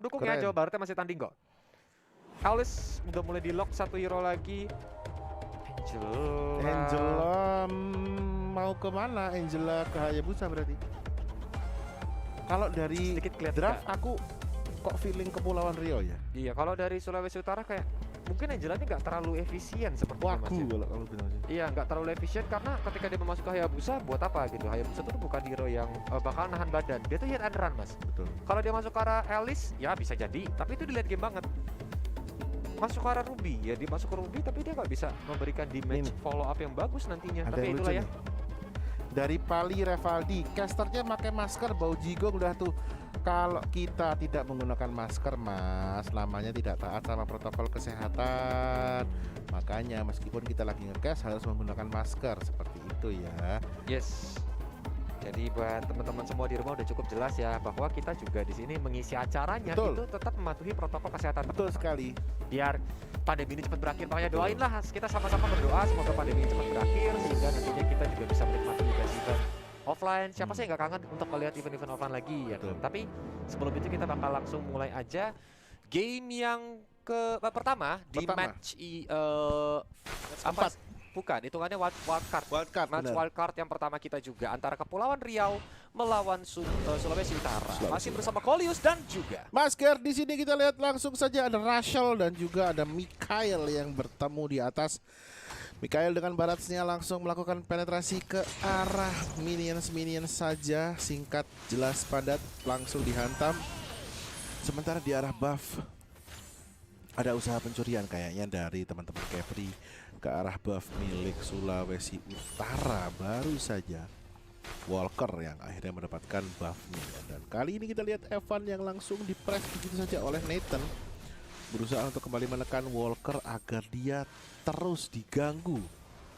Dukungnya Keren. Jawa Baratnya masih tanding kok. Alice udah mulai di lock 1 hero lagi. Angela mau kemana? Angela ke Hayabusa berarti. Kalau dari Sedikit kelihatan draft aku kok feeling Kepulauan Riau ya. Iya, kalau dari Sulawesi Utara kayak mungkin Angela ini nggak terlalu efisien sepertinya Mas. Waku kalau bilang sih. Iya, nggak terlalu efisien karena ketika dia masuk ke Hayabusa buat apa gitu. Hayabusa tuh bukan hero yang bakal nahan badan. Dia tuh hit and run, Mas. Betul. Kalau dia masuk ke arah Alice, ya bisa jadi, tapi itu di late game banget. Masuk ke arah Ruby, ya dia masuk ke Ruby tapi dia nggak bisa memberikan damage Ini. follow up yang bagus nantinya. Ada Tapi yang itulah lucu ya. nih. Dari Pali Revaldi, casternya pakai masker, bau jigong udah tuh. Kalau kita tidak menggunakan masker, Mas, namanya tidak taat sama protokol kesehatan. Makanya meskipun kita lagi nge-cast harus menggunakan masker seperti itu ya. Yes. Jadi buat teman-teman semua di rumah udah cukup jelas ya bahwa kita juga di sini mengisi acaranya Betul. itu tetap mematuhi protokol kesehatan. Betul sekali. Biar pandemi ini cepat berakhir. Makanya Betul. doain lah, kita sama-sama berdoa semoga pandemi ini cepat berakhir sehingga nantinya kita juga bisa menikmati event-event offline. Siapa sih yang nggak kangen untuk melihat event-event offline lagi ya kan? Betul. Tapi sebelum itu kita bakal langsung mulai aja game yang pertama di Pertama. match apa? Bukan, hitungannya wildcard. Wildcard, Match benar. wildcard yang pertama kita juga antara Kepulauan Riau melawan Sulawesi Utara. Sulawesi Masih bersama Kolius dan juga Masker di sini kita lihat langsung saja ada Rachel dan juga ada Mikhail yang bertemu di atas. Mikhail dengan baratsnya langsung melakukan penetrasi ke arah minions saja, singkat, jelas, padat, langsung dihantam. Sementara di arah buff ada usaha pencurian kayaknya dari teman-teman Kepri ke arah buff milik Sulawesi Utara. Baru saja Walker yang akhirnya mendapatkan buffnya. Dan kali ini kita lihat Evan yang langsung dipress begitu saja oleh Nathan, berusaha untuk kembali menekan Walker agar dia terus diganggu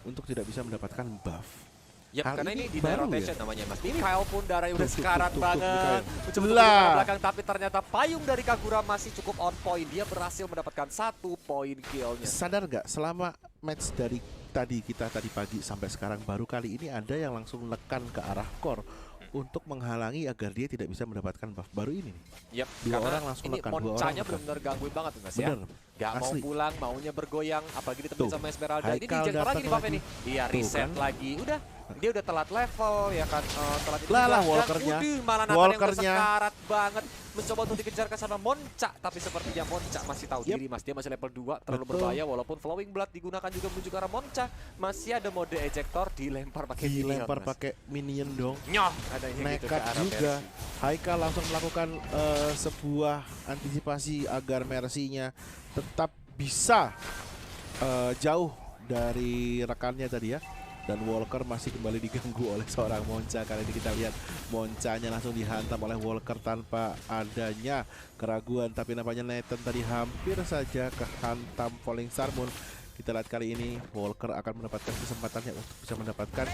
untuk tidak bisa mendapatkan buff. Yap, Hal karena ini ini di baru rotation ya? namanya Mas. Mikhail pun darahnya udah Tuh, sekarat banget. Mikhail. Mencoba Lah. untuk ke belakang tapi ternyata payung dari Kagura masih cukup on point. Dia berhasil mendapatkan 1 poin killnya. Sadar nggak selama match dari tadi pagi sampai sekarang baru kali ini ada yang langsung nekan ke arah core untuk menghalangi agar dia tidak bisa mendapatkan buff baru ini nih. Yap, Dua karena orang langsung ini nekan, dua orang moncanya nekan. benar-benar gangguin banget Mas Bener, ya. Gak mau asli. pulang, maunya bergoyang, apalagi ditemenin Tuh, sama Esmeralda. Ini Haikal di lagi datang nih buff lagi. ini. Iya, Tuh, reset kan. lagi. Udah, dia udah telat level ya kan. Telat itu Lah, juga. Dan Walkernya. malah Nathan yang udah Walkernya. sekarat banget. Mencoba untuk dikejar ke sana Monca, tapi sepertinya Monca masih tahu diri Mas. Dia masih level 2, terlalu Betul. berbahaya walaupun Flowing Blood digunakan juga menuju ke arah Monca. Masih ada mode ejector dilempar pakai minion, Dilempar Mas. pakai minion dong. Nyoh, adanya gitu ke Nekat arah juga. Mercy. Haikal langsung melakukan sebuah antisipasi agar Mercy-nya tetap bisa jauh dari rekannya tadi ya. Dan Walker masih kembali diganggu oleh seorang Monca. Kali ini kita lihat Moncanya langsung dihantam oleh Walker tanpa adanya keraguan. Tapi nampaknya Nathan tadi hampir saja kehantam Falling Star Moon. Kita lihat kali ini Walker akan mendapatkan kesempatannya untuk bisa mendapatkan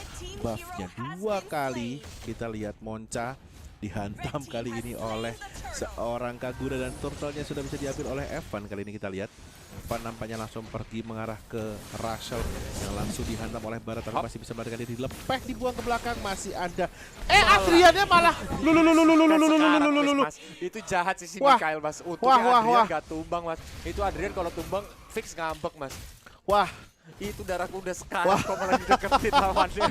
buffnya 2 kali. Kita lihat Monca dihantam kali ini oleh seorang Kagura dan turtle-nya sudah bisa diambil oleh Evan. Kali ini kita lihat Evan nampaknya langsung pergi mengarah ke Rachel yang langsung dihantam oleh Barat tapi masih bisa melarikan diri. Lepeh dibuang ke belakang, masih ada Adriannya malah lulu. Mas. Itu jahat sih si Wah. Mikhail Mas. Wah, Untungnya Adrian wah. gak tumbang Mas. Itu Adrian kalau tumbang fix ngambek Mas. Wah, Itu darahku udah sekarat kok malah dideketin lawannya.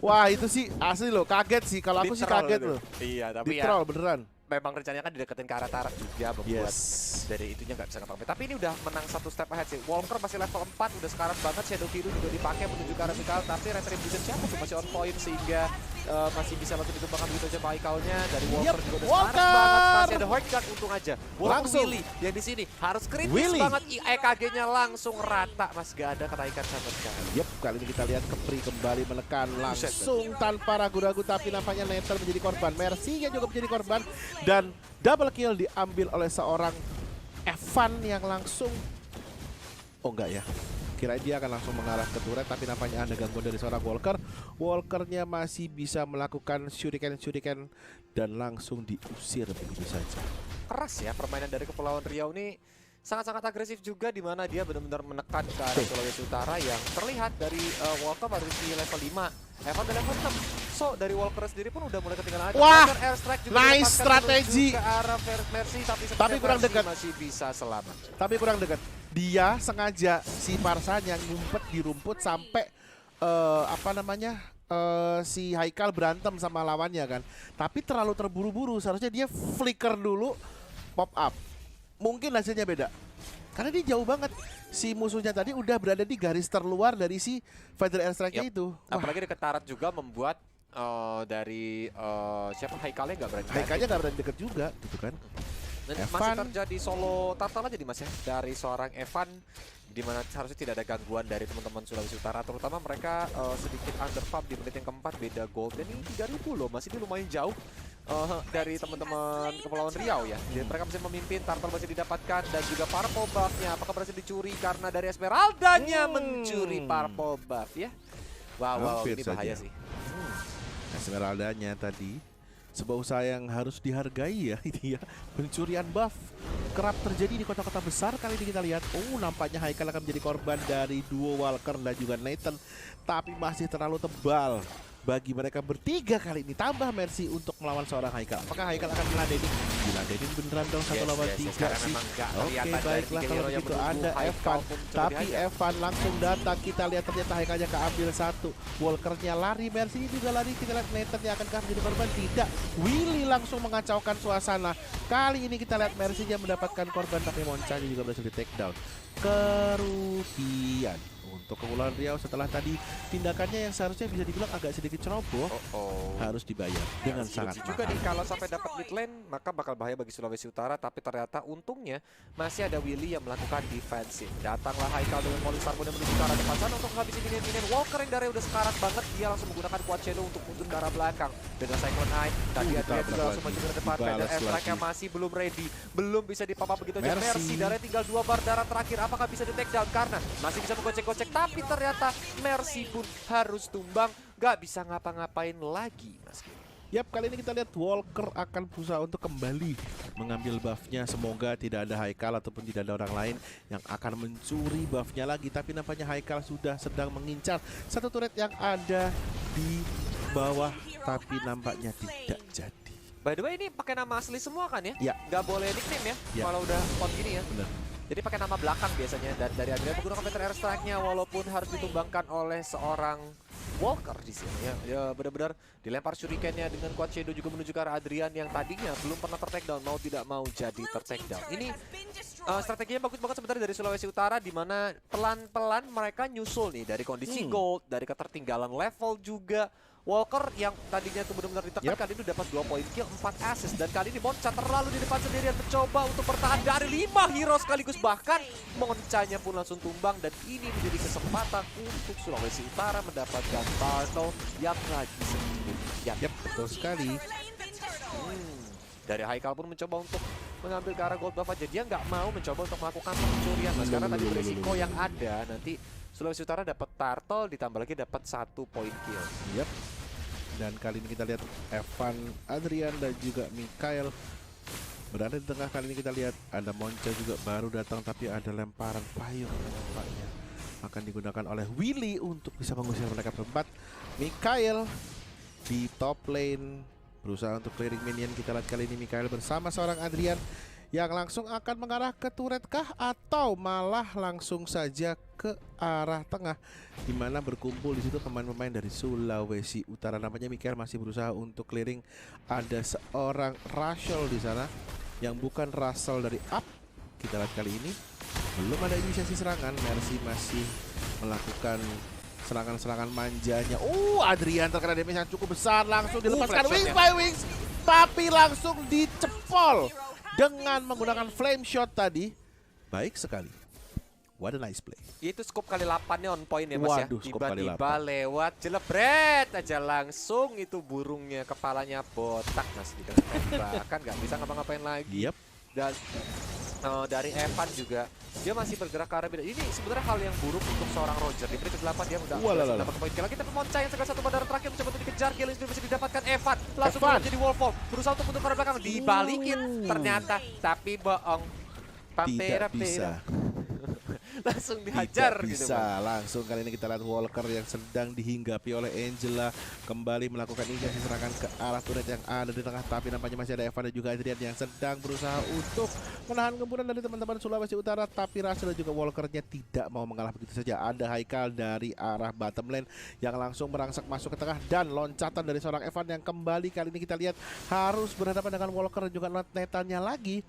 wah itu sih asli loh, kaget sih. Kalau aku sih Di-troll kaget itu. loh. Iya, tapi Di ya troll beneran. memang rencananya kan dideketin ke arah Tarak juga membuat dari itunya nggak bisa ngapa-ngapain. Tapi ini udah menang 1 step ahead sih. Walker masih level 4, udah sekarat banget. Shadow Biru juga dipakai menuju ke arah Mikhail. Tapi Retribution siapa tuh masih on point sehingga masih bisa langsung ditumbangkan begitu aja Michaelnya. Dari Walker juga udah sekarat banget. Masih ada Horde untung aja. Walaupun Langsung. Willy yang di sini harus kritis Willy. banget. EKG-nya langsung rata Mas, gak ada kenaikan sama sekali. Yep, kali ini kita lihat Kepri kembali menekan langsung tanpa ragu-ragu, tapi nampaknya Nether menjadi korban, Mercy-nya juga menjadi korban, dan double kill diambil oleh seorang Evan yang langsung, oh enggak ya, kira dia akan langsung mengarah ke turret, tapi nampaknya ada gangguan dari seorang Walker. Walkernya masih bisa melakukan shuriken dan langsung diusir begitu saja. Keras ya permainan dari Kepulauan Riau ini. sangat-sangat agresif juga di mana dia benar-benar menekan ke arah Sulawesi Utara yang terlihat dari Walker baru di level 5, Evan di level 6. So dari Walker sendiri pun udah mulai ketinggalan. Wah, airstrike juga nice dilepaskan strategi menuju ke arah Mercy, tapi kurang Mercy dekat. masih bisa selamat. Tapi kurang dekat. Dia sengaja si Parsan yang ngumpet di rumput sampai si Haikal berantem sama lawannya kan. Tapi terlalu terburu-buru, seharusnya dia flicker dulu, pop up. Mungkin hasilnya beda. Karena dia jauh banget. Si musuhnya tadi udah berada di garis terluar dari si Feather Airstrike-nya itu. Wah, Apalagi deket Tarat juga membuat dari siapa Haikalnya nggak berani. Haikalnya nggak berani deket juga gitu kan. Dan Evan. masih terjadi solo turtle aja di Mas ya dari seorang Evan, di mana seharusnya tidak ada gangguan dari teman-teman Sulawesi Utara, terutama mereka sedikit underfarm di menit yang keempat, beda gold dan ini 3000 loh, masih ini lumayan jauh dari teman-teman Kepulauan Riau ya. Jadi mereka masih memimpin, turtle masih didapatkan dan juga purple buff-nya apakah berhasil dicuri karena dari Esmeralda-nya mencuri purple buff ya. Wow, Hampir ini bahaya saja. sih. Esmeralda-nya tadi sebuah usaha yang harus dihargai ya ini ya. Pencurian buff kerap terjadi di kota-kota besar. Kali ini kita lihat, nampaknya Haikal akan menjadi korban dari duo Walker dan juga Nathan, tapi masih terlalu tebal bagi mereka bertiga kali ini. Tambah Mercy untuk melawan seorang Haikal. Apakah Haikal akan diladenin? Diladenin beneran dong 1 lawan 3 sih. Oke, baiklah kalau begitu ada Evan. Tapi Evan langsung datang. Kita lihat ternyata Haikalnya keambil 1. Walkernya lari, Mercy juga lari. Kita lihat Nathan yang akan menjadi korban. Tidak, Willy langsung mengacaukan suasana. Kali ini kita lihat Mercy-nya mendapatkan korban, tapi Moncanya juga berhasil di take down. Kerugian untuk Kepulauan Riau setelah tadi tindakannya yang seharusnya bisa dibilang agak sedikit ceroboh, harus dibayar dengan sangat juga mahal. nih kalau sampai dapat mid lane maka bakal bahaya bagi Sulawesi Utara, tapi ternyata untungnya masih ada Willy yang melakukan defensif. Datanglah Haikal dengan Molistar pun yang menuju ke arah depan sana untuk menghabisi minion-minion. Walker yang darahnya udah sekarat banget, dia langsung menggunakan Quad Shadow untuk mundur ke arah belakang dengan Cyclone Eye. Tadi dia juga langsung maju ke depan, dan Airstrike yang masih belum ready, belum bisa dipapa begitu aja. Mercy darahnya tinggal 2 bar darah terakhir, apakah bisa di take down karena masih bisa menggocek-gocek, tapi ternyata Mercy pun harus tumbang, gak bisa ngapa-ngapain lagi Mas. Yap, kali ini kita lihat Walker akan berusaha untuk kembali mengambil buffnya. Semoga tidak ada Haikal ataupun tidak ada orang lain yang akan mencuri buffnya lagi. Tapi nampaknya Haikal sudah sedang mengincar satu turret yang ada di bawah, tapi nampaknya tidak jadi. By the way, ini pakai nama asli semua kan ya? Ya. Gak boleh nickname ya, kalau udah on gini ya. Bener. Jadi pakai nama belakang biasanya, dan dari Adrian menggunakan Feather Airstrike-nya walaupun harus ditumbangkan oleh seorang Walker di sini ya. Ya benar-benar dilempar shuriken-nya dengan Quad Shadow juga menuju ke arah Adrian yang tadinya belum pernah ter-take down, mau tidak mau jadi ter-take down. Ini strateginya bagus banget sebenarnya dari Sulawesi Utara, di mana pelan-pelan mereka nyusul nih dari kondisi gold, dari ketertinggalan level juga. Walker yang tadinya tuh benar-benar ditekan, kali ini dapat 2 poin kill, 4 assist, dan kali ini Monca terlalu di depan sendirian mencoba untuk bertahan dari 5 hero sekaligus, bahkan Moncanya pun langsung tumbang, dan ini menjadi kesempatan untuk Sulawesi Utara mendapatkan Turtle yang lagi sendirian. Yap, betul sekali. Dari Haikal pun mencoba untuk mengambil ke arah gold buff aja, dia nggak mau mencoba untuk melakukan pencurian mas, karena tadi beresiko yang ada nanti Sulawesi Utara dapat turtle ditambah lagi dapat 1 poin kill. Yap. Dan kali ini kita lihat Evan, Adrian dan juga Mikael berada di tengah. Kali ini kita lihat ada Monca juga baru datang, tapi ada lemparan payung nampaknya akan digunakan oleh Willy untuk bisa mengusir mereka berempat. Mikael di top lane berusaha untuk clearing minion. Kita lihat kali ini Mikael bersama seorang Adrian yang langsung akan mengarah ke turret kah, atau malah langsung saja ke arah tengah, di mana berkumpul di situ pemain-pemain dari Sulawesi Utara. Namanya Mikael masih berusaha untuk clearing. Ada seorang Russell di sana yang bukan Russell dari Up. Kita lihat kali ini belum ada inisiasi serangan. Mercy masih melakukan serangan-serangan manjanya. Adrian terkena damage yang cukup besar, langsung dilepaskan Wings by Wings, tapi langsung dicepol dengan menggunakan flame shot tadi. Baik sekali. What a nice play. Itu scope kali 8-nya on point ya mas. Waduh, ya. scope kali Tiba-tiba lewat jelebret aja langsung itu burungnya, kepalanya botak mas, dikena tembakan, nggak bisa ngapa-ngapain lagi. Yep. Dan dari Evan juga dia masih bergerak ke arah beda. Ini sebenarnya hal yang buruk untuk seorang Roger. Di menit ke-8 dia udah dapat poin kill lagi, tapi Monca yang segala satu bandara terakhir mencoba untuk dikejar. Kill ini bisa didapatkan Evan. Langsung menjadi Wolfball, berusaha untuk mundur ke arah belakang, dibalikin ternyata, tapi bohong. Pampera, Tidak bisa. langsung dihajar Tidak gitu. bisa. Langsung kali ini kita lihat Walker yang sedang dihinggapi oleh Angela kembali melakukan inisiasi serangan ke arah turret yang ada di tengah, tapi nampaknya masih ada Evan dan juga Adrian yang sedang berusaha untuk menahan gempuran dari teman-teman Sulawesi Utara, tapi Russell dan juga Walkernya tidak mau mengalah begitu saja. Ada Haikal dari arah bottom lane yang langsung merangsek masuk ke tengah, dan loncatan dari seorang Evan yang kembali kali ini kita lihat harus berhadapan dengan Walker dan juga Nathan-nya lagi.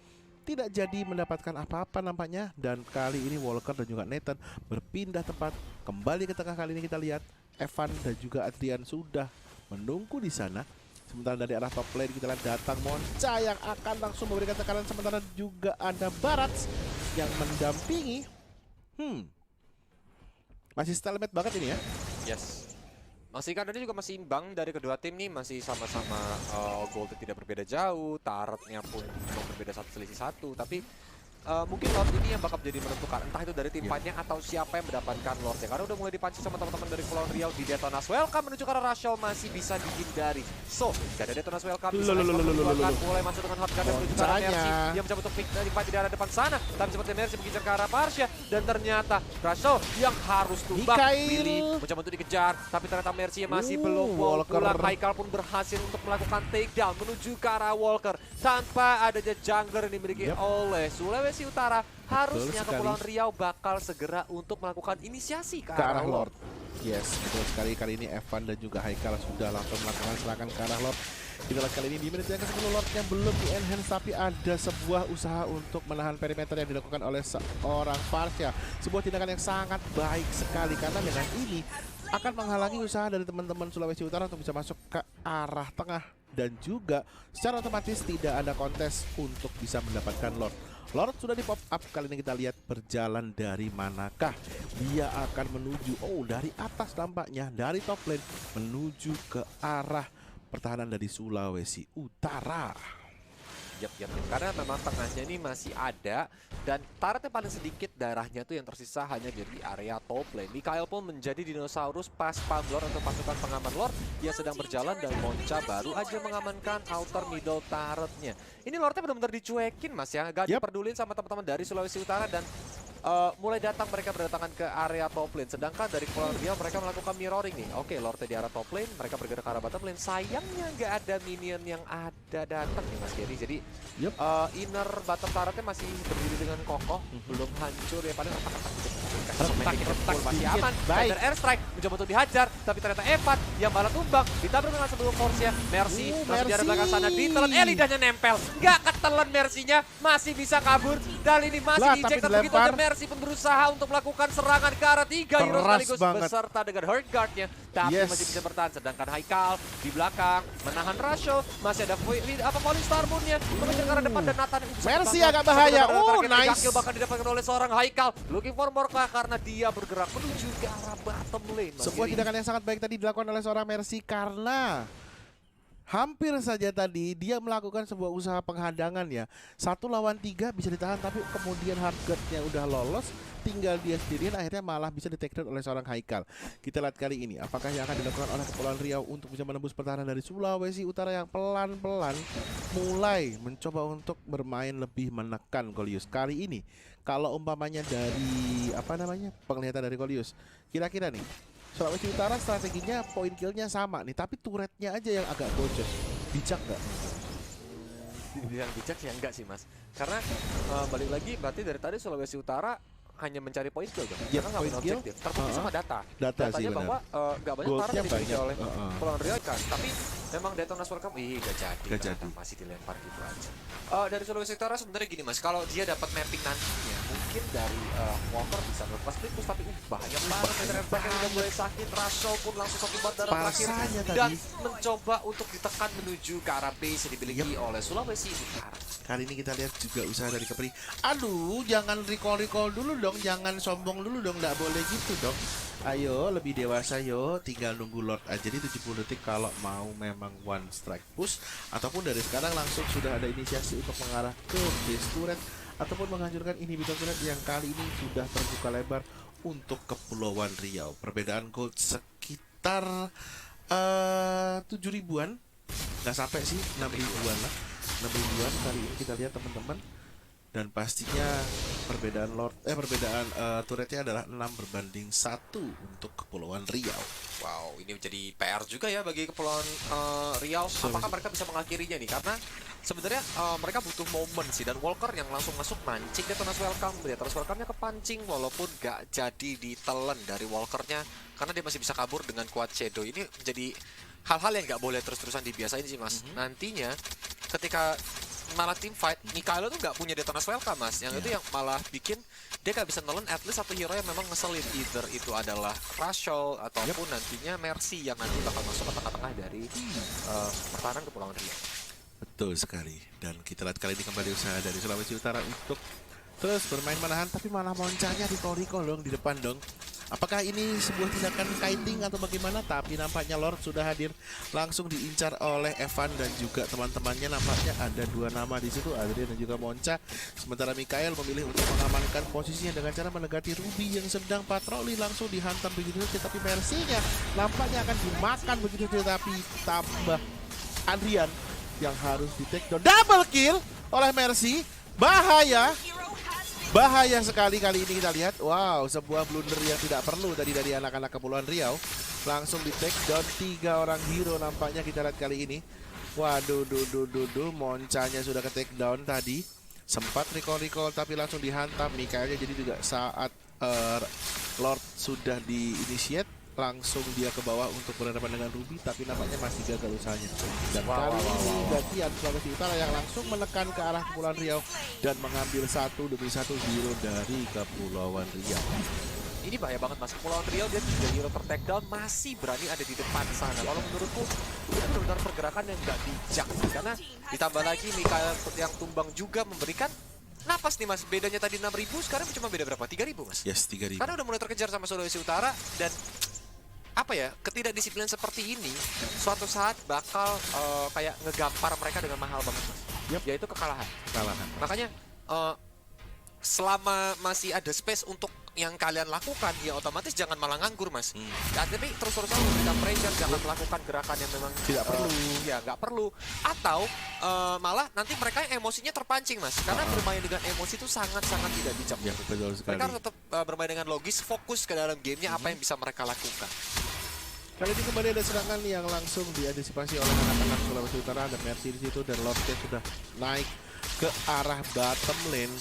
Tidak jadi mendapatkan apa-apa nampaknya, dan kali ini Walker dan juga Nathan berpindah tempat kembali ke tengah. Kali ini kita lihat Evan dan juga Adrian sudah menunggu di sana. Sementara dari arah top lane kita lihat datang Monca yang akan langsung memberikan tekanan, sementara juga ada Barats yang mendampingi. Masih stalemate banget ini ya. Yes. Masih keadaannya juga masih imbang dari kedua tim nih, masih sama-sama goldnya tidak berbeda jauh, turretnya pun cuma berbeda selisih satu, tapi mungkin Lord ini yang bakal jadi menentukan, entah itu dari tim fightnya atau siapa yang mendapatkan Lordnya, karena udah mulai dipancing sama teman-teman dari Kepulauan Riau di Detonas Welcome menuju ke arah Rashel masih bisa dihindari. So, dari Detonas Welcome bisa mulai masuk dengan hot gun dan menuju ke arah Mercy. Dia mencoba untuk fight di arah depan sana, tapi seperti Mercy mengincar ke arah Parsha, dan ternyata Rashel yang harus tumbang. Billy mencoba untuk dikejar, tapi ternyata Mercy masih belum mau pulang. Haikal pun berhasil untuk melakukan takedown menuju ke arah Walker tanpa adanya jungler yang dimiliki oleh Sulawesi Utara. Harusnya Kepulauan Riau bakal segera untuk melakukan inisiasi ke arah Lord. Yes, betul sekali. Kali ini Evan dan juga Haikal sudah langsung melakukan serangan ke arah Lord. Kita lihat kali ini di menit yang ke-10 Lordnya belum di-enhance, tapi ada sebuah usaha untuk menahan perimeter yang dilakukan oleh seorang Parsha. Sebuah tindakan yang sangat baik sekali, karena dengan ini akan menghalangi usaha dari teman-teman Sulawesi Utara untuk bisa masuk ke arah tengah, dan juga secara otomatis tidak ada kontes untuk bisa mendapatkan Lord. Lord sudah di pop up, kali ini kita lihat berjalan dari manakah dia akan menuju. Oh, dari atas nampaknya, dari top lane menuju ke arah pertahanan dari Sulawesi Utara. Yap. Karena memang tengahnya ini masih ada, dan turretnya paling sedikit darahnya tuh yang tersisa hanya di area top lane. Mikael pun menjadi dinosaurus pas spam Lord untuk pasukan pengaman Lord yang sedang berjalan, dan Monca baru aja mengamankan outer middle turretnya. Ini Lordnya benar-benar dicuekin mas ya, gak diperdulin sama teman-teman dari Sulawesi Utara, dan mulai datang mereka berdatangan ke area top lane. Sedangkan dari Kepulauan Riau mereka melakukan mirroring nih. Oke, Lordnya di arah top lane, mereka bergerak ke arah bottom lane. Sayangnya nggak ada minion yang ada datang nih Mas Gary. Jadi inner bottom turretnya masih berdiri dengan kokoh, belum hancur ya. Paling retak masih aman. Spider airstrike mencoba untuk dihajar, tapi ternyata Evan yang malah tumbang. Ditabrak dengan sebelum force-nya. Mercy masih di arah belakang sana, ditelan. Lidahnya nempel, nggak ketelan Mercy-nya, masih bisa kabur. Dan ini masih di-eject begitu aja. Mercy pun berusaha untuk melakukan serangan ke arah 3 hero sekaligus beserta dengan Hurt Guard-nya, tapi masih bisa bertahan. Sedangkan Haikal di belakang menahan Rashel, masih ada Falling Star Moon-nya mengejar ke arah depan, dan Nathan Mercy agak bahaya. Nice. Kill bahkan didapatkan oleh seorang Haikal, looking for more karena dia bergerak menuju ke arah bottom lane. Sebuah tindakan yang sangat baik tadi dilakukan oleh seorang Mercy, karena hampir saja tadi dia melakukan sebuah usaha penghadangan ya. 1 lawan 3 bisa ditahan, tapi kemudian hard guard-nya udah lolos, tinggal dia sendirian, akhirnya malah bisa di-take down oleh seorang Haikal. Kita lihat kali ini apakah yang akan dilakukan oleh Kepulauan Riau untuk bisa menembus pertahanan dari Sulawesi Utara yang pelan-pelan mulai mencoba untuk bermain lebih menekan Golius. Kali ini kalau umpamanya dari penglihatan dari Golius, kira-kira nih Sulawesi Utara strateginya point kill-nya sama nih, tapi turretnya aja yang agak bocor. Bijak nggak? Yang bijak sih enggak sih mas, karena balik lagi berarti dari tadi Sulawesi Utara hanya mencari point kill dong, karena nggak punya objektif. Terbukti sama datanya sih, bahwa nggak banyak target yang dimiliki oleh Kepulauan Riau kan, tapi memang Detonas Welcome gak jadi, masih dilempar gitu aja. Dari Sulawesi Utara sebenarnya gini mas, kalau dia dapat mapping nantinya mungkin dari Walker bisa melepas split push, tapi bahaya banget. Meter yang udah mulai sakit, Rashel pun langsung satu bat darah terakhir dan mencoba untuk ditekan menuju ke arah base yang dimiliki oleh Sulawesi Utara. Kali ini kita lihat juga usaha dari Kepri. Aduh, jangan recall dulu dong, jangan sombong dulu dong, nggak boleh gitu dong. Ayo, lebih dewasa yo, tinggal nunggu Lord aja di 70 detik kalau mau memang one strike push, ataupun dari sekarang langsung sudah ada inisiasi untuk mengarah ke base turret ataupun menghancurkan inhibitor turret yang kali ini sudah terbuka lebar untuk Kepulauan Riau. Perbedaan gold sekitar 7 ribuan, nggak sampai sih, 6 ribuan lah. 6 ribuan kali ini kita lihat teman-teman. Dan pastinya perbedaan turretnya adalah 6-1 untuk Kepulauan Riau. Wow, ini menjadi PR juga ya bagi Kepulauan Riau. Apakah mereka bisa mengakhirinya nih? Karena sebenarnya mereka butuh momen sih. Dan Walker yang langsung masuk mancing Detona's Welcome. Detona's Welcome-nya kepancing walaupun gak jadi ditelen dari Walker-nya. Karena dia masih bisa kabur dengan kuat Shadow. Ini menjadi hal-hal yang gak boleh terus-terusan dibiasain sih, Mas. Nantinya ketika malah team fight, Mikaelo tuh nggak punya Detona's Welcome, Mas. Yang itu yang malah bikin dia nggak bisa nelen at least satu hero yang memang ngeselin. Either itu adalah Rashol ataupun nantinya Mercy yang nanti bakal masuk ke tengah-tengah dari pertahanan Kepulauan Riau. Betul sekali. Dan kita lihat kali ini kembali usaha dari Sulawesi Utara untuk terus bermain menahan, tapi malah moncanya di Toriko dong di depan dong. Apakah ini sebuah tindakan kiting atau bagaimana? Tapi nampaknya Lord sudah hadir, langsung diincar oleh Evan dan juga teman-temannya. Nampaknya ada 2 nama di situ, Adrian dan juga Monca. Sementara Mikael memilih untuk mengamankan posisinya dengan cara mendekati Ruby yang sedang patroli, langsung dihantam begitu saja. Tapi Mercy-nya nampaknya akan dimakan begitu saja. Tapi tambah Adrian yang harus di take down. Double kill oleh Mercy. Bahaya sekali kali ini kita lihat. Wow, sebuah blunder yang tidak perlu tadi dari anak-anak Kepulauan Riau. Langsung di take down 3 orang hero nampaknya kita lihat kali ini. Waduh, Moncanya sudah ke take down tadi. Sempat recall tapi langsung dihantam Mikaelnya. Jadi juga saat Lord sudah di-initiate, langsung dia ke bawah untuk berhadapan dengan Ruby, tapi nampaknya masih gagal usahanya. Dan kali ini gantian Sulawesi Utara yang langsung menekan ke arah Kepulauan Riau dan mengambil 1 demi 1 hero dari Kepulauan Riau. Ini bahaya banget, Mas. Kepulauan Riau dia 3 hero ter-takedown masih berani ada di depan sana. Kalau menurutku itu benar-benar pergerakan yang nggak bijak sih. Karena ditambah lagi Mikael yang tumbang juga memberikan napas nih, Mas. Bedanya tadi 6.000, sekarang cuma beda berapa? 3.000, Mas? Yes, 3.000. Karena udah mulai terkejar sama Sulawesi Utara. Dan apa ya, ketidakdisiplinan seperti ini suatu saat bakal kayak ngegampar mereka dengan mahal banget, Mas. Yaitu kekalahan. Makanya selama masih ada space untuk yang kalian lakukan, ya otomatis jangan malah nganggur, Mas. Ya, tapi terus-terusan memberikan pressure, jangan melakukan gerakan yang memang tidak perlu. Ya, nggak perlu. Atau malah nanti mereka yang emosinya terpancing, Mas. Karena bermain dengan emosi itu sangat-sangat tidak bijak. Ya, betul sekali. Mereka harus tetap bermain dengan logis, fokus ke dalam gamenya, apa yang bisa mereka lakukan. Kali ini kembali ada serangan yang langsung diantisipasi oleh anak-anak Sulawesi Utara. Ada Mercy di situ dan Lordnya sudah naik ke arah bottom lane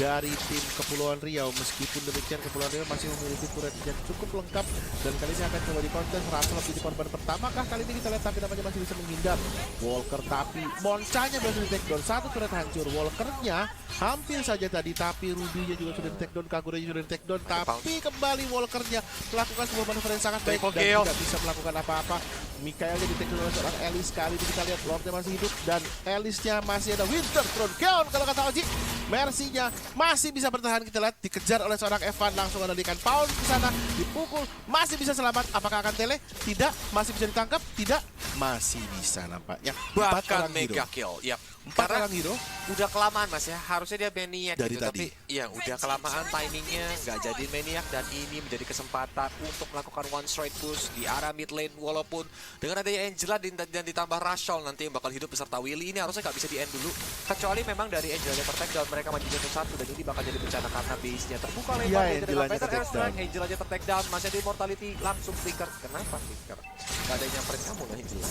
dari tim Kepulauan Riau. Meskipun demikian, Kepulauan Riau masih memiliki turret yang cukup lengkap, dan kali ini akan coba dikontes. Russell menjadi korban pertama kah kali ini kita lihat, tapi namanya masih bisa menghindar Walker, tapi Moncanya berhasil di take down. 1 turret hancur, Walkernya hampir saja tadi, tapi Ruby-nya juga sudah di take down, Kagura-nya sudah di take down, tapi kembali Walkernya melakukan sebuah manuver yang sangat baik dan tidak bisa melakukan apa-apa. Mikaelnya di take down oleh seorang Elise. Kali ini kita lihat Lordnya masih hidup dan Elise-nya masih ada Winter Throne Keon kalau kata Oji. Mercy-nya masih bisa bertahan, kita lihat dikejar oleh seorang Evan, langsung mengendalikan Paul ke sana, dipukul, masih bisa selamat. Apakah akan tele? Tidak. Masih bisa ditangkap? Tidak. Masih bisa nampaknya. Bahkan mega kill. Yap. 4 orang hero. Udah kelamaan, Mas ya. Harusnya dia maniac dari gitu, tadi. tapi ya udah kelamaan timingnya, nggak jadi maniac, dan ini menjadi kesempatan untuk melakukan one straight push di arah mid lane. Walaupun dengan adanya Angela dan ditambah Rashol nanti yang bakal hidup beserta Willy, ini harusnya nggak bisa di end dulu. Kecuali memang dari Angela ter-tag down, mereka maju satu dan ini bakal jadi bencana karena base-nya terbuka lebar. Angelanya ter-tag down. Angelanya ter-tag down, masih ada immortality, langsung flicker. Kenapa flicker? Gak ada yang nyamperin kamu loh, Angela.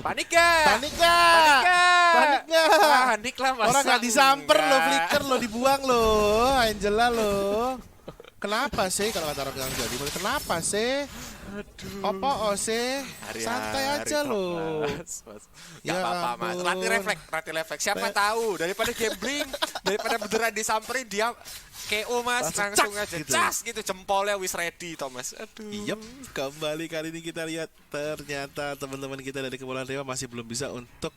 Panik gak? Panik lah, Mas. Orang gak disamper lo, flicker lo, dibuang lo, Angela lo. Kenapa sih kalau kata orang yang jadi? Kenapa sih? Apa sih? Santai aja lo. Ya apa-apa, Mas. Latih refleks. Siapa tahu daripada gambling, daripada beneran disamperin dia KO, Mas, langsung aja gitu. cas gitu, jempolnya wis ready, Thomas. Aduh. Yep, kembali kali ini kita lihat ternyata teman-teman kita dari Kepulauan Riau masih belum bisa untuk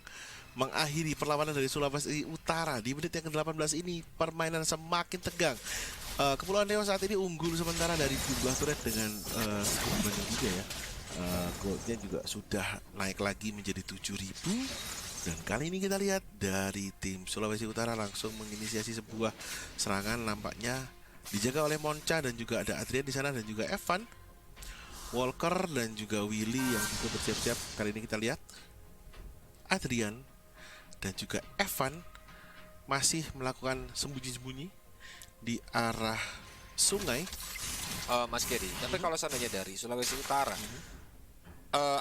mengakhiri perlawanan dari Sulawesi Utara. Di menit yang ke-18 ini permainan semakin tegang. Kepulauan Riau saat ini unggul sementara dari jumlah turret dengan cukup banyak juga ya. Goldnya juga sudah naik lagi menjadi 7.000. Dan kali ini kita lihat dari tim Sulawesi Utara langsung menginisiasi sebuah serangan, nampaknya dijaga oleh Monca dan juga ada Adrian di sana dan juga Evan, Walker dan juga Willy yang juga bersiap-siap. Kali ini kita lihat Adrian dan juga Evan masih melakukan sembunyi-sembunyi di arah sungai. Mas Gary, tapi kalau seandainya dari Sulawesi Utara,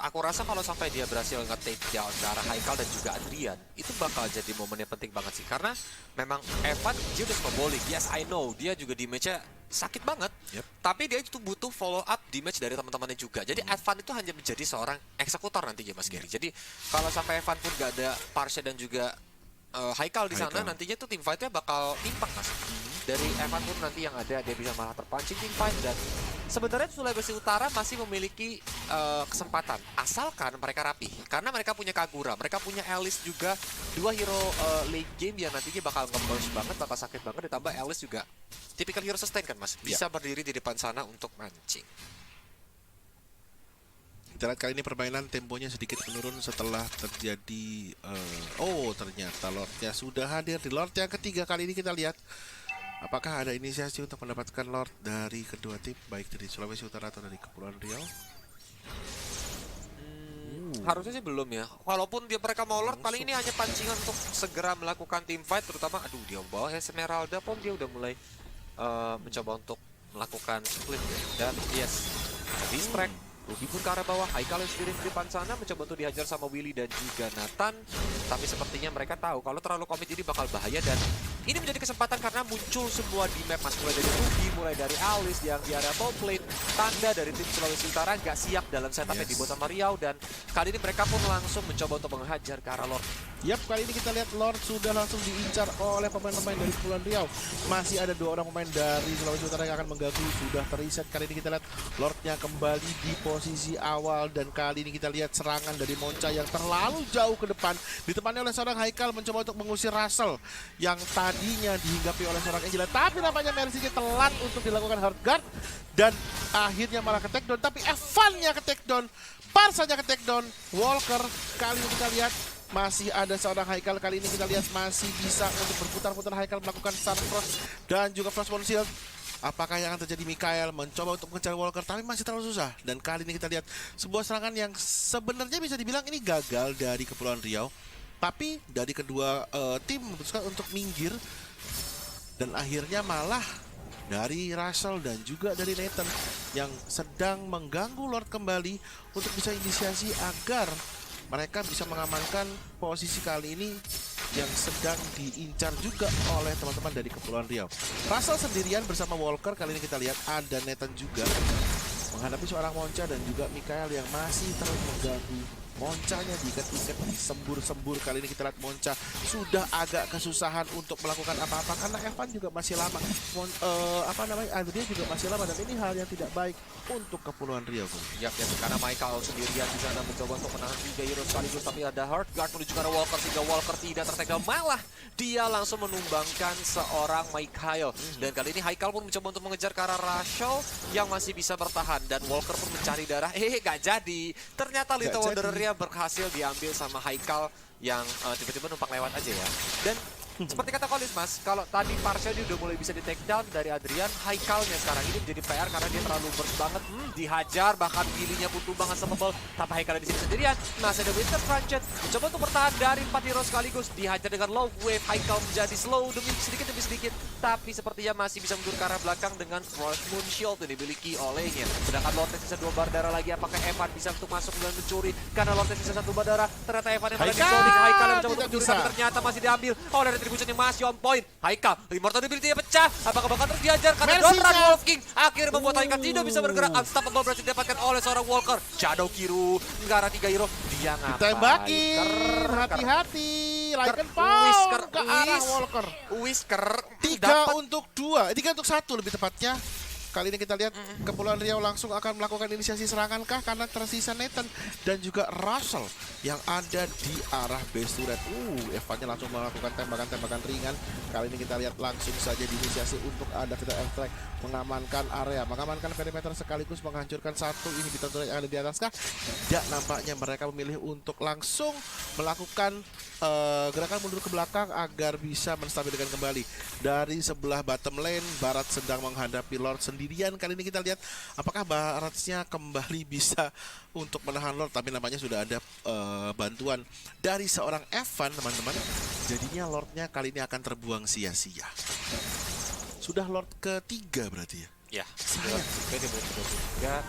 aku rasa kalau sampai dia berhasil nge-take down ke arah Haikal dan juga Adrian, itu bakal jadi momen yang penting banget sih. Karena memang Evan, dia udah snowballing. Yes, I know, dia juga damage-nya sakit banget. Yep. Tapi dia itu butuh follow up damage dari teman-temannya juga. Jadi Evan itu hanya menjadi seorang eksekutor nantinya, Mas Gary. Jadi kalau sampai Evan pun gak ada Parsha dan juga Haikal di sana, nantinya tuh team fight-nya bakal impact, Mas. Dari Evan pun nanti yang ada, dia bisa malah terpancing team fight. Dan sebenarnya Sulawesi Utara masih memiliki kesempatan, asalkan mereka rapi. Karena mereka punya Kagura, mereka punya Alice juga, dua hero late game yang nantinya bakal nge-burst banget, bakal sakit banget. Ditambah Alice juga tipikal hero sustain kan, Mas, bisa berdiri di depan sana untuk mancing. Kita lihat kali ini permainan temponya sedikit menurun setelah terjadi ternyata Lordnya sudah hadir di Lord yang ketiga. Kali ini kita lihat apakah ada inisiasi untuk mendapatkan Lord dari kedua tim, baik dari Sulawesi Utara atau dari Kepulauan Riau. Harusnya sih belum ya. Walaupun mereka mau Lord, paling ini hanya pancingan untuk segera melakukan team fight. Terutama, dia bawa Esmeralda pun dia udah mulai mencoba untuk melakukan split ya. Dan yes, distract. Ruby pun ke arah bawah, Haikal yang sendiri di depan sana mencoba untuk dihajar sama Willy dan juga Nathan. Tapi sepertinya mereka tahu kalau terlalu komit ini bakal bahaya, dan ini menjadi kesempatan karena muncul semua di map, Mas. Mulai dari Ruby, mulai dari Alice yang di area top lane. Tanda dari tim Sulawesi Utara nggak siap dalam setup yang dibuat sama Riau, dan kali ini mereka pun langsung mencoba untuk menghajar ke arah Lord. Yap, kali ini kita lihat Lord sudah langsung diincar oleh pemain-pemain dari Kepulauan Riau. Masih ada 2 orang pemain dari Sulawesi Utara yang akan mengganggu. Sudah teriset. Kali ini kita lihat Lordnya kembali di posisi awal, dan kali ini kita lihat serangan dari Monca yang terlalu jauh ke depan, ditemani oleh seorang Haikal mencoba untuk mengusir Russell yang tadinya dihinggapi oleh seorang Angela. Tapi nampaknya Mercy-nya telat untuk dilakukan hard guard dan akhirnya malah ke takedown. Tapi Evan-nya ke takedown, Parsanya ke takedown, Walker kali ini kita lihat masih ada seorang Haikal. Kali ini kita lihat masih bisa untuk berputar-putar. Haikal melakukan Sun Frost dan juga Frostborn Shield. Apakah yang akan terjadi? Mikael mencoba untuk mengejar Walker, tapi masih terlalu susah. Dan kali ini kita lihat sebuah serangan yang sebenarnya bisa dibilang ini gagal dari Kepulauan Riau. Tapi dari kedua tim memutuskan untuk minggir. Dan akhirnya malah dari Russell dan juga dari Nathan yang sedang mengganggu Lord kembali untuk bisa inisiasi agar mereka bisa mengamankan posisi kali ini yang sedang diincar juga oleh teman-teman dari Kepulauan Riau. Russell sendirian bersama Walker. Kali ini kita lihat ada Nathan juga menghadapi seorang Monca dan juga Mikael yang masih terus mengganggu. Moncanya diikat-ikat, disembur-sembur. Kali ini kita lihat Monca sudah agak kesusahan untuk melakukan apa-apa karena Evan juga masih lama. Adrian juga masih lama, dan ini hal yang tidak baik untuk Kepulauan Riau. Yap, karena Michael sendirian di sana mencoba untuk menahan 3 hero sekaligus, tapi ada hard guard menuju ke arah Walker sehingga Walker tidak tertega, malah dia langsung menumbangkan seorang Michael. Dan kali ini Haikal pun mencoba untuk mengejar ke arah Rachel yang masih bisa bertahan, dan Walker pun mencari darah. Gak jadi. Ternyata Little Wanderer berhasil diambil sama Haikal yang tiba-tiba numpang lewat aja ya. Dan seperti kata Kolis, Mas, kalau tadi Parsha dia udah mulai bisa di take down dari Adrian, Haikalnya sekarang ini menjadi PR karena dia terlalu burst banget. Dihajar, bahkan Billy-nya pun tumbang unstoppable. Tapi Haikalnya di sini sendirian. Masih ada Winter Tranchet mencoba untuk bertahan dari 4 hero sekaligus. Dihajar dengan low wave, Haikal menjadi slow sedikit demi sedikit. Tapi sepertinya masih bisa mundur ke arah belakang dengan Frost Moon Shield yang dimiliki olehnya. Sedangkan Lortes sisa 2 bar darah lagi. Apakah Evan bisa untuk masuk dan mencuri? Karena Lortes sisa 1 bar darah. Ternyata Evan yang malah di-zoning. Haikal yang mencoba untuk mencuri, tapi ternyata masih diambil oleh Retribution yang masih on point. Haikal, Immortal Ability-nya pecah. Apakah bakal terus diajar? Karena Don't Run Wolf King akhirnya membuat Haikal tidak bisa bergerak. Unstoppable berhasil didapatkan oleh seorang Walker. Shadow Kiru, ke arah 3 hero. Dia ngapain? Tembakin, hati-hati. Lycan Pound ke arah Walker. Whisker 3 untuk 2, 3 untuk 1 lebih tepatnya. Kali ini kita lihat Kepulauan Riau langsung akan melakukan inisiasi serangan kah, karena tersisa Nathan dan juga Russell yang ada di arah base turret. Evan-nya langsung melakukan tembakan-tembakan ringan. Kali ini kita lihat langsung saja diinisiasi untuk ada tidak airstrike, mengamankan area, mengamankan perimeter sekaligus menghancurkan satu inhibitor turret yang ada di atas kah. Tidak, nampaknya mereka memilih untuk langsung melakukan gerakan mundur ke belakang agar bisa menstabilkan kembali. Dari sebelah bottom lane, Barat sedang menghadapi Lord sendiri sendirian. Kali ini kita lihat apakah Baratsnya kembali bisa untuk menahan Lord, tapi nampaknya sudah ada bantuan dari seorang Evan, teman-teman. Jadinya Lordnya kali ini akan terbuang sia-sia. Sudah Lord ketiga berarti ya? Ya, dia berburu juga.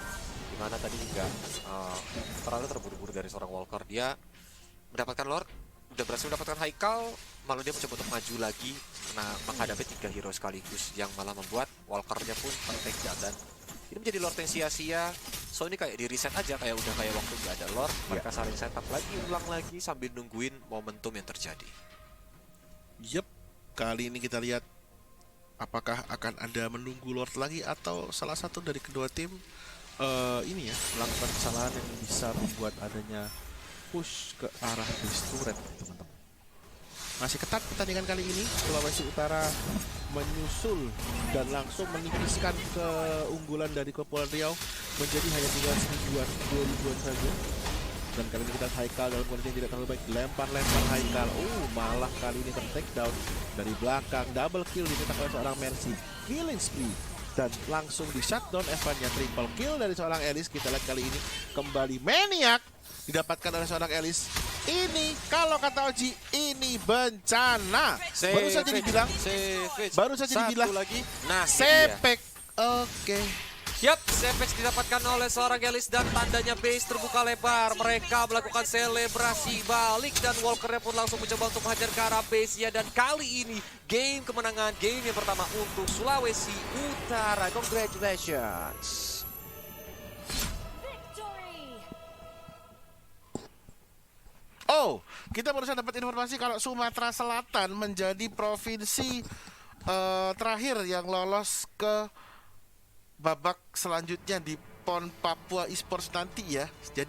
Dimana tadi juga terlalu terburu-buru dari seorang Walker. Dia mendapatkan Lord, udah berhasil mendapatkan Haikal, malah dia mencoba untuk maju lagi menghadapi 3 hero sekaligus yang malah membuat Walkernya pun tertake down. Dan ini menjadi Lord yang sia-sia. So ini kayak di reset aja, kayak udah kayak waktu nggak ada Lord, mereka saling setup lagi, ulang lagi sambil nungguin momentum yang terjadi. Yep, kali ini kita lihat apakah akan ada menunggu Lord lagi atau salah satu dari kedua tim ini ya melakukan kesalahan yang bisa membuat adanya push ke arah base turret, teman-teman. Masih ketat pertandingan kali ini. Sulawesi Utara menyusul dan langsung menipiskan keunggulan dari Kepulauan Riau menjadi hanya tinggal 1.000-2.000 saja. Dan kali ini kita lihat Haikal dalam kondisi yang tidak terlalu baik, lempar Haikal. Malah kali ini ter-take down dari belakang, double kill diminta oleh seorang Mercy, killing spree, dan langsung di shutdown Evannya. Triple kill dari seorang Elis. Kita lihat kali ini kembali Maniac didapatkan oleh seorang Elis. Ini kalau kata Oji, ini bencana. Baru saja dibilang, Satu lagi. Nah, sepek. Oke. Yap, Savage didapatkan oleh seorang Elis dan tandanya base terbuka lebar. Mereka melakukan selebrasi balik dan Walkernya pun langsung mencoba untuk menghajar ke arah base-nya. Dan kali ini game kemenangan, game yang pertama untuk Sulawesi Utara. Congratulations. Oh, kita barusan dapat informasi kalau Sumatera Selatan menjadi provinsi terakhir yang lolos ke babak selanjutnya di PON Papua Esports nanti ya. Jadi